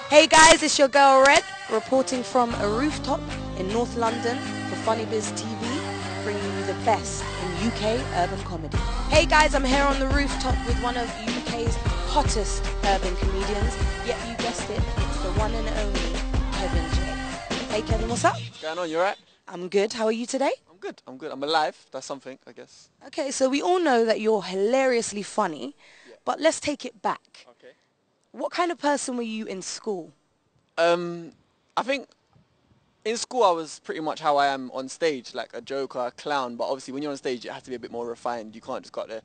Hey guys, it's your girl Red, reporting from a rooftop in North London for Funny Bizz TV, bringing you the best in UK urban comedy. Hey guys, I'm here on the rooftop with one of UK's hottest urban comedians. Yep, you guessed it, it's the one and only Kevin J. Hey Kevin, what's up? What's going on, you alright? I'm good, how are you today? I'm good. I'm alive. That's something, I guess. Okay, so we all know that you're hilariously funny, but let's take it back. Okay. What kind of person were you in school? I think in school I was pretty much how I am on stage, like a joker, a clown, but obviously when you're on stage it has to be a bit more refined. You can't just go out there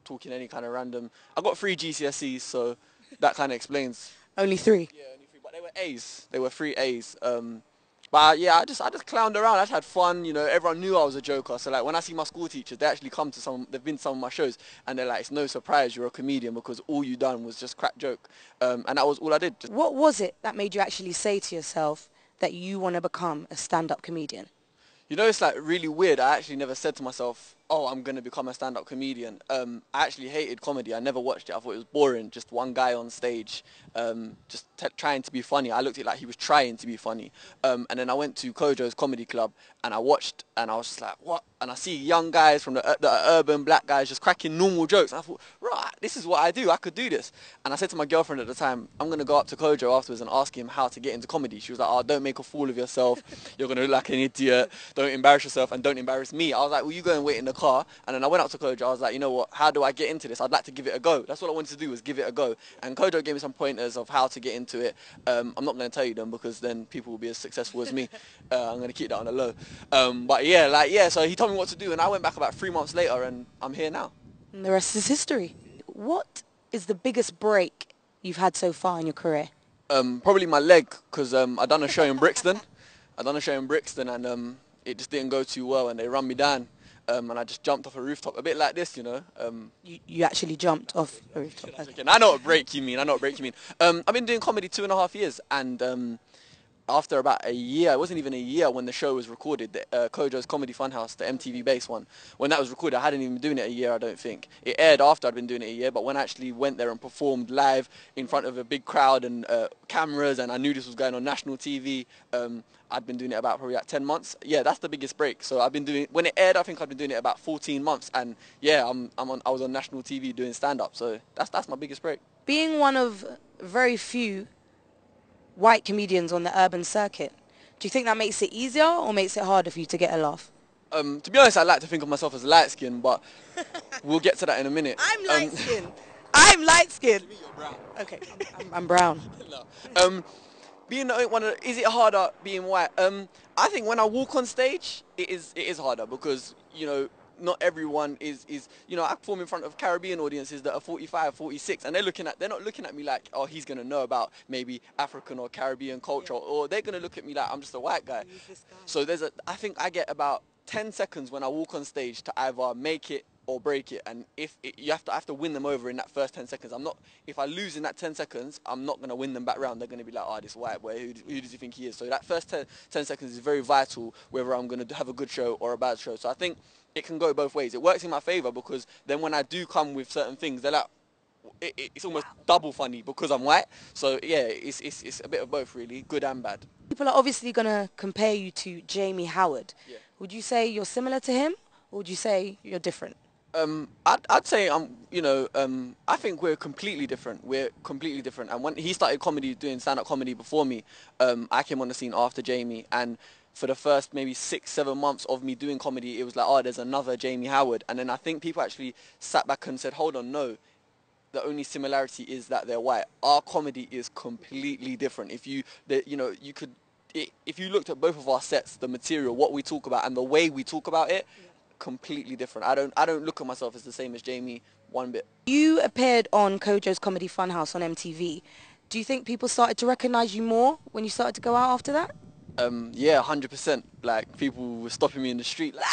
talking any kind of random. I got 3 GCSEs, so that kind of explains. Only 3? Yeah, only 3, but they were A's. They were 3 A's. But yeah, I just clowned around. I just had fun. You know, everyone knew I was a joker. So like when I see my school teachers, they actually come to they've been to some of my shows, and they're like, it's no surprise you're a comedian because all you done was just crack joke, and that was all I did. What was it that made you actually say to yourself that you want to become a stand-up comedian? You know, it's like really weird. I actually never said to myself, oh, I'm going to become a stand-up comedian. I actually hated comedy. I never watched it. I thought it was boring. Just one guy on stage, just trying to be funny. I looked at it like he was trying to be funny. And then I went to Kojo's comedy club and I watched and I was just like, what? And I see young guys from the urban black guys just cracking normal jokes. And I thought, right, this is what I do. I could do this. And I said to my girlfriend at the time, I'm going to go up to Kojo afterwards and ask him how to get into comedy. She was like, oh, don't make a fool of yourself. You're going to look like an idiot. Don't embarrass yourself and don't embarrass me. I was like, well, you go and wait in the car. And then I went up to Kojo. I was like, you know what, how do I get into this? I'd like to give it a go. That's what I wanted to do, was give it a go. And Kojo gave me some pointers of how to get into it. I'm not going to tell you them because then people will be as successful as me. I'm going to keep that on the low. But yeah, so he told me what to do and I went back about 3 months later and I'm here now. And the rest is history. What is the biggest break you've had so far in your career? Probably my leg, because I done a show in Brixton. And it just didn't go too well and they run me down. And I just jumped off a rooftop, a bit like this, you know. You actually jumped off a rooftop? Okay. I know what break you mean. I've been doing comedy 2.5 years, and after about a year, it wasn't even a year when the show was recorded, Kojo's Comedy Funhouse, the MTV-based one. When that was recorded, I hadn't even been doing it a year, I don't think. It aired after I'd been doing it a year, but when I actually went there and performed live in front of a big crowd and cameras, and I knew this was going on national TV, I'd been doing it about probably like 10 months. Yeah, that's the biggest break. So I've been doing, when it aired, I think I'd been doing it about 14 months, and yeah, I was on national TV doing stand-up, so that's my biggest break. Being one of very few white comedians on the urban circuit, do you think that makes it easier or makes it harder for you to get a laugh? To be honest, I like to think of myself as light-skinned, but we'll get to that in a minute. I'm light-skinned. I'm light-skinned. To me, you're brown. Okay, I'm brown. No. Being is it harder being white? I think when I walk on stage, it is harder because, you know, not everyone is, you know, I perform in front of Caribbean audiences that are 45, 46, and they're not looking at me like, oh, he's going to know about maybe African or Caribbean culture, or they're going to look at me like I'm just a white guy. So I think I get about 10 seconds when I walk on stage to either make it or break it, and I have to win them over in that first 10 seconds. If I lose in that 10 seconds, I'm not going to win them back round. They're going to be like, oh, this white boy, who does he think he is? So that first 10 seconds is very vital, whether I'm going to have a good show or a bad show. So I think it can go both ways. It works in my favour because then when I do come with certain things, they're like, it's almost double funny because I'm white. So yeah, it's a bit of both really, good and bad. People are obviously going to compare you to Jamie Howard. Yeah. Would you say you're similar to him, or would you say you're different? I'd say I think we're completely different. And when he started doing stand-up comedy before me, I came on the scene after Jamie, and for the first maybe 6-7 months of me doing comedy, it was like, oh, there's another Jamie Howard. And then I think people actually sat back and said, hold on, no, the only similarity is that they're white. Our comedy is completely different. If you looked at both of our sets, the material, what we talk about, and the way we talk about it, completely different. I don't look at myself as the same as Jamie one bit. You appeared on Kojo's Comedy Funhouse on MTV. Do you think people started to recognise you more when you started to go out after that? Yeah, 100%. Like people were stopping me in the street, like,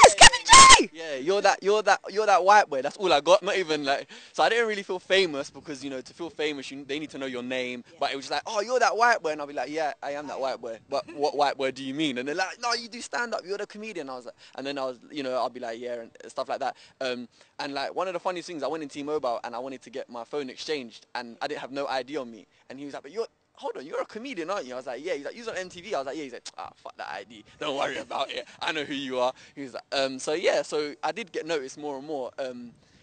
it's Kevin J! Yeah, you're that white boy. That's all I got. Not even like. So I didn't really feel famous because, you know, to feel famous, they need to know your name. Yeah. But it was just like, oh, you're that white boy, and I'll be like, yeah, I am that white boy. But what white boy do you mean? And they're like, no, you do stand up. You're the comedian. I was like, and then I'll be like, yeah, and stuff like that. And like one of the funniest things, I went in T-Mobile and I wanted to get my phone exchanged, and I didn't have no ID on me, and he was like, but hold on, you're a comedian, aren't you? I was like, yeah. He's like, you're on MTV. I was like, yeah. He's like, ah, fuck that ID. Don't worry about it. I know who you are. He was like, so yeah, so I did get noticed more and more.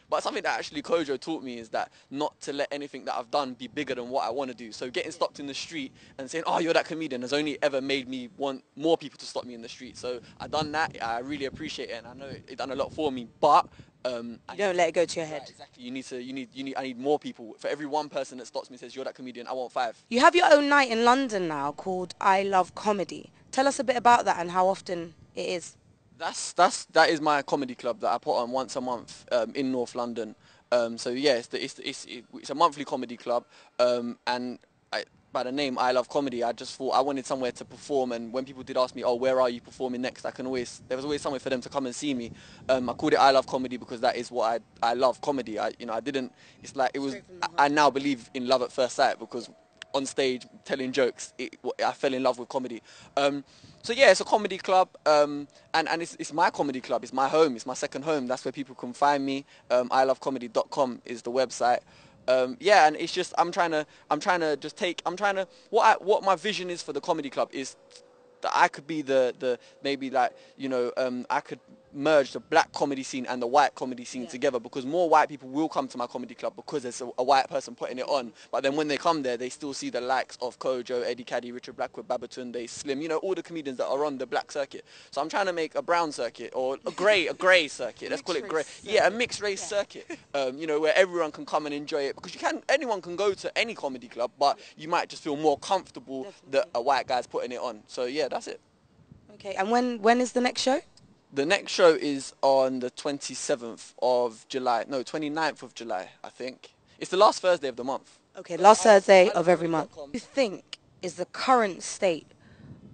But something that actually Kojo taught me is that not to let anything that I've done be bigger than what I want to do. So getting stopped in the street and saying, oh, you're that comedian has only ever made me want more people to stop me in the street. So I done that. I really appreciate it, and I know it done a lot for me. But you don't let it go to your head. Right, exactly. I need more people. For every one person that stops me and says, you're that comedian, I want 5. You have your own night in London now called I Love Comedy. Tell us a bit about that and how often it is. That is my comedy club that I put on once a month in North London. So yeah, it's a monthly comedy club, and by the name I Love Comedy, I just thought I wanted somewhere to perform. And when people did ask me, oh, where are you performing next, there was always somewhere for them to come and see me. I called it I Love Comedy because that is what I love, comedy. I now believe in love at first sight, because on stage telling jokes, I fell in love with comedy. So yeah, it's a comedy club, and it's my comedy club. It's my home. It's my second home. That's where people can find me. ilovecomedy.com is the website. Yeah, and it's just what my vision is for the comedy club is that I could be maybe like, I could merge the black comedy scene and the white comedy scene together, because more white people will come to my comedy club because there's a white person putting it on. But then when they come there, they still see the likes of Kojo, Eddie Caddy, Richard Blackwood, Babatunde, Slim, all the comedians that are on the black circuit. So I'm trying to make a brown circuit, or a grey circuit. Let's call it grey. Yeah, a mixed race circuit. Where everyone can come and enjoy it, because anyone can go to any comedy club, but you might just feel more comfortable that a white guy's putting it on. So yeah, that's it. Okay, and when is the next show? The next show is on the 27th of July. No, 29th of July, I think. It's the last Thursday of the month. Okay, last Thursday of every month. What do you think is the current state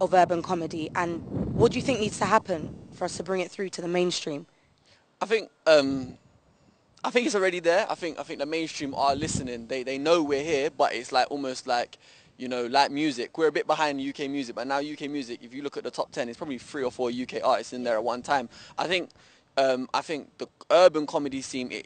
of urban comedy, and what do you think needs to happen for us to bring it through to the mainstream? I think it's already there. I think the mainstream are listening. They know we're here, but it's like almost like, like music. We're a bit behind UK music, but now UK music, if you look at the top 10, it's probably 3 or 4 UK artists in there at one time. I think the urban comedy scene,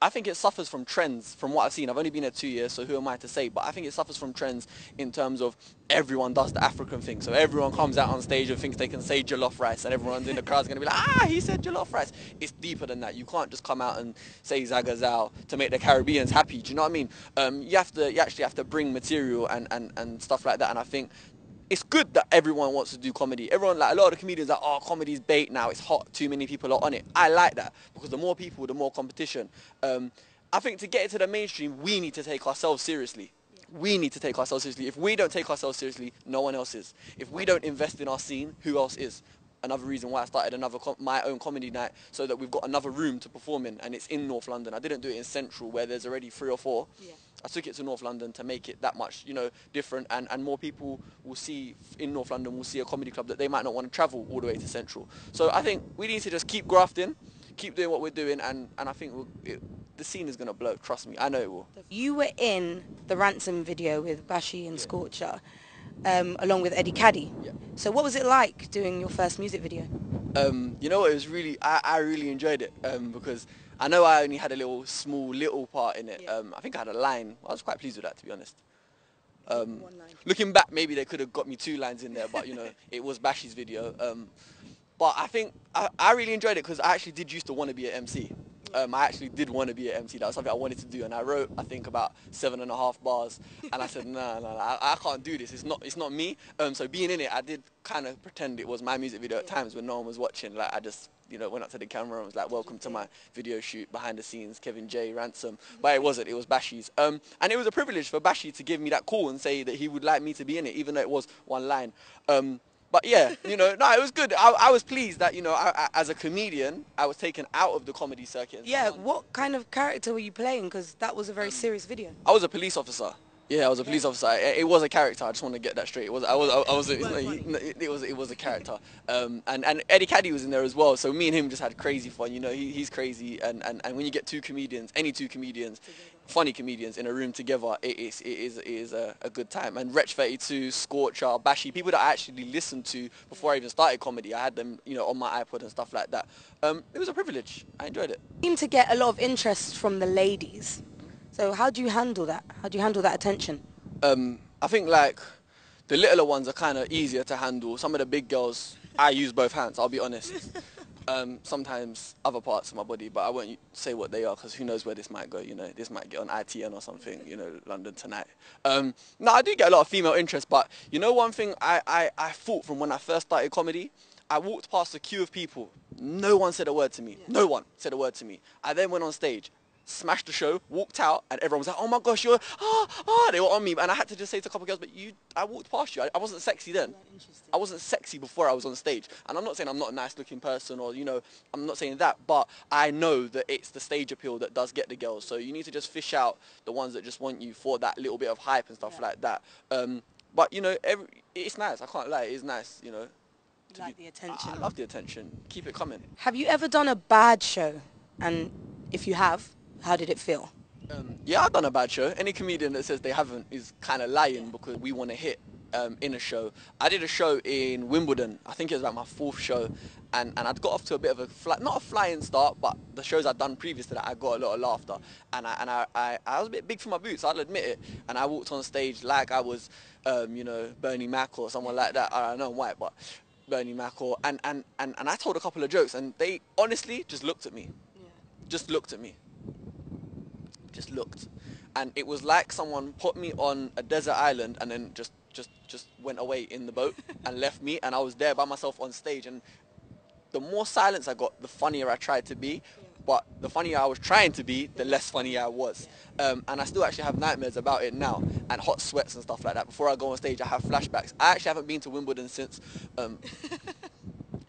I think it suffers from trends from what I've seen. I've only been here 2 years, so who am I to say? But I think it suffers from trends in terms of everyone does the African thing. So everyone comes out on stage and thinks they can say jollof rice, and everyone's in the crowd's going to be like, he said jollof rice. It's deeper than that. You can't just come out and say zagazao to make the Caribbeans happy. Do you know what I mean? You actually have to bring material and stuff like that. And I think it's good that everyone wants to do comedy. Everyone, like a lot of the comedians, are like, oh, comedy's bait now. It's hot. Too many people are on it. I like that, because the more people, the more competition. I think to get it to the mainstream, we need to take ourselves seriously. We need to take ourselves seriously. If we don't take ourselves seriously, no one else is. If we don't invest in our scene, who else is? Another reason why I started my own comedy night, so that we've got another room to perform in, and it's in North London. I didn't do it in Central, where there's already 3 or 4. Yeah. I took it to North London to make it that much, different, and more people will see in North London, will see a comedy club that they might not want to travel all the way to Central. So I think we need to just keep grafting, keep doing what we're doing, and I think the scene is going to blow. Trust me, I know it will. You were in the Ransom video with Bashi and Scorcher, along with Eddie Caddy. Yeah. So what was it like doing your first music video? You know what, it was really, I really enjoyed it, because I know I only had a small part in it. Yeah. I think I had a line. I was quite pleased with that, to be honest. Looking back, maybe they could have got me 2 lines in there, but it was Bashi's video. But I think I really enjoyed it, because I actually did used to want to be an MC. I actually did want to be an MC. That was something I wanted to do, and I wrote, I think, about 7.5 bars, and I said, no, I can't do this. It's not me. So being in it, I did kind of pretend it was my music video at times when no one was watching. Like, I just, went up to the camera and was like, welcome to my video shoot, behind the scenes, Kevin J, Ransom. But it wasn't. It was Bashi's. And it was a privilege for Bashi to give me that call and say that he would like me to be in it, even though it was 1 line. But yeah, no, it was good. I was pleased that, as a comedian, I was taken out of the comedy circuit. Yeah, what kind of character were you playing? Because that was a very serious video. I was a police officer. Yeah, I was a police officer. It was a character. I just want to get that straight. It was a character. And Eddie Caddy was in there as well. So me and him just had crazy fun. He's crazy. And when you get 2 comedians, any 2 comedians, funny comedians in a room together, it is a good time. And Wretch 32, Scorcher, Bashi, people that I actually listened to before I even started comedy. I had them, on my iPod and stuff like that. It was a privilege. I enjoyed it. You seem to get a lot of interest from the ladies. So how do you handle that? How do you handle that attention? I think like the littler ones are kind of easier to handle. Some of the big girls, I use both hands, I'll be honest. Sometimes other parts of my body, but I won't say what they are because who knows where this might go, you know. This might get on ITN or something, you know, London Tonight. No, I do get a lot of female interest, but you know one thing I thought from when I first started comedy? I walked past a queue of people. No one said a word to me. Yeah. No one said a word to me. I then went on stage, smashed the show, walked out, and everyone was like, oh my gosh, you're, they were on me. And I had to just say to a couple of girls, but I walked past you. I wasn't sexy then. I wasn't sexy before I was on stage. And I'm not saying I'm not a nice looking person or, you know, I'm not saying that, but I know that it's the stage appeal that does get the girls. So you need to just fish out the ones that just want you for that little bit of hype and stuff like that. But, you know, it's nice. I can't lie. It is nice, you know. You like the attention. I love the attention. Keep it coming. Have you ever done a bad show? And if you have, how did it feel? Yeah, I've done a bad show. Any comedian that says they haven't is kind of lying because we want to hit in a show. I did a show in Wimbledon. I think it was about my 4th show. And I'd got off to a bit of a, not a flying start, but the shows I'd done previous to that, I got a lot of laughter. And I was a bit big for my boots, I'll admit it. And I walked on stage like I was, you know, Bernie Mac or someone like that. I don't know, I'm white, but Bernie Mac or, and I told a couple of jokes and they honestly just looked at me. Yeah. Just looked at me. Just looked. And it was like someone put me on a desert island and then just went away in the boat and left me, and I was there by myself on stage. And the more silence I got, the funnier I tried to be. Yeah. But the funnier I was trying to be, the less funny I was. Yeah. And I still actually have nightmares about it now, and hot sweats and stuff like that. Before I go on stage, I have flashbacks. I actually haven't been to Wimbledon since.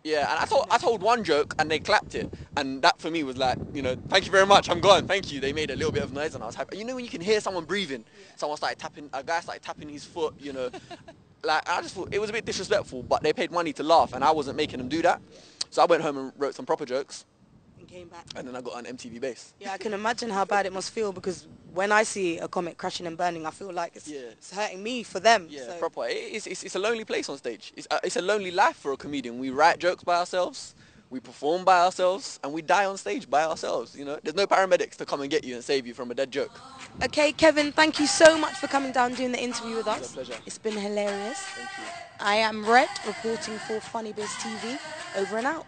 Yeah, and I told one joke and they clapped it, and that for me was like, you know, thank you very much, I'm gone, thank you. They made a little bit of noise and I was happy. You know when you can hear someone breathing, someone started tapping, a guy started tapping his foot, you know, like I just thought it was a bit disrespectful, but they paid money to laugh and I wasn't making them do that. So I went home and wrote some proper jokes. And came back. And then I got on MTV Base. Yeah, I can imagine how bad it must feel because when I see a comic crashing and burning, I feel like it's hurting me for them. Yeah, so. proper. It's a lonely place on stage. It's a lonely life for a comedian. We write jokes by ourselves, we perform by ourselves, and we die on stage by ourselves. You know, there's no paramedics to come and get you and save you from a dead joke. Okay, Kevin, thank you so much for coming down and doing the interview with us. It's a pleasure. It's been hilarious. Thank you. I am Red, reporting for Funny Bizz TV. Over and out.